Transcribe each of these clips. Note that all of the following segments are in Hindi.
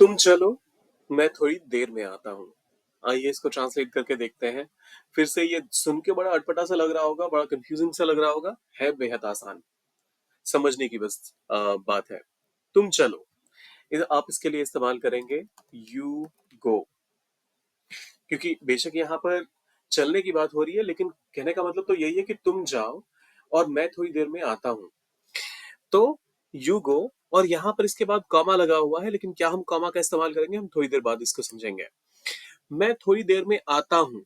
तुम चलो, मैं थोड़ी देर में आता हूँ। आइए इसको ट्रांसलेट करके देखते हैं। फिर से ये सुन के बड़ा अटपटा सा लग रहा होगा, बड़ा कंफ्यूजिंग सा लग रहा होगा, है बेहद आसान। समझने की बस बात है। तुम चलो, आप इसके लिए इस्तेमाल करेंगे यू गो, क्योंकि बेशक यहाँ पर चलने की बात हो रही है, लेकिन कहने का मतलब तो यही है कि तुम जाओ और मैं थोड़ी देर में आता हूँ। तो यू गो, और यहाँ पर इसके बाद कॉमा लगा हुआ है, लेकिन क्या हम कॉमा का इस्तेमाल करेंगे, हम थोड़ी देर बाद इसको समझेंगे। मैं थोड़ी देर में आता हूँ,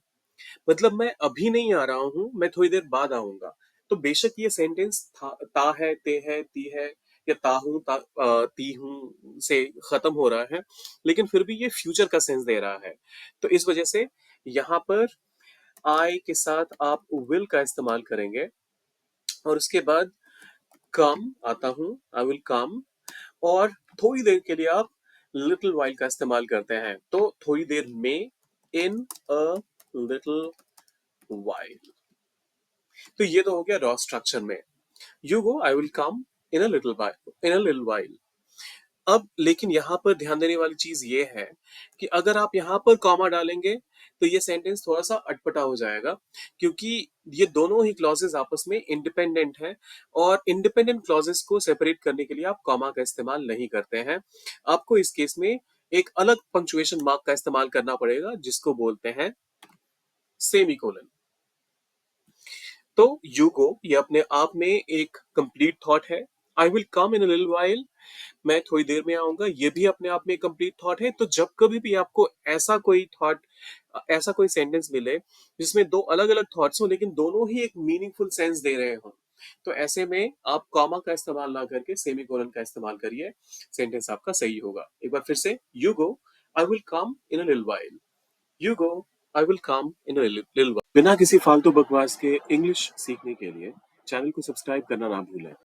मतलब मैं अभी नहीं आ रहा हूँ, मैं थोड़ी देर बाद आऊंगा। तो बेशक ये सेंटेंस ता है, ते है, ती है, या ता हूं, ती हूं से खत्म हो रहा है, लेकिन फिर भी ये फ्यूचर का सेंस दे रहा है। तो इस वजह से यहाँ पर आई के साथ आप विल का इस्तेमाल करेंगे, और उसके बाद कम, आता हूँ, आई विल कम, और थोड़ी देर के लिए आप लिटिल वाइल का इस्तेमाल करते हैं। तो थोड़ी देर में, इन अ लिटिल वाइल। तो ये तो हो गया रॉ स्ट्रक्चर में। You go, I will come in a little while, in a little while. अब लेकिन यहाँ पर ध्यान देने वाली चीज ये है कि अगर आप यहाँ पर कॉमा डालेंगे तो ये सेंटेंस थोड़ा सा अटपटा हो जाएगा, क्योंकि ये दोनों ही क्लॉजेस आपस में इंडिपेंडेंट हैं, और इंडिपेंडेंट क्लॉजेस को सेपरेट करने के लिए आप कॉमा का इस्तेमाल नहीं करते हैं। आपको इस केस में एक अलग पंक्चुएशन मार्क का इस्तेमाल करना पड़ेगा, जिसको बोलते हैं सेमीकोलन। तो यू गो ये अपने आप में एक कंप्लीट थॉट है। I will come in a little while, मैं थोड़ी देर में आऊंगा, ये भी अपने आप में कंप्लीट थॉट है। तो जब कभी भी आपको ऐसा कोई थॉट, ऐसा कोई सेंटेंस मिले जिसमें दो अलग अलग थॉट्स हो, लेकिन दोनों ही एक मीनिंगफुल सेंस दे रहे हो, तो ऐसे में आप कॉमा का इस्तेमाल ना करके सेमीकोलन का इस्तेमाल करिए, सेंटेंस आपका सही होगा। एक बार फिर से, you go, I will come in a little while. You go, I will come in a little while. बिना किसी फालतू बकवास के इंग्लिश सीखने के लिए चैनल को सब्सक्राइब करना ना भूलें।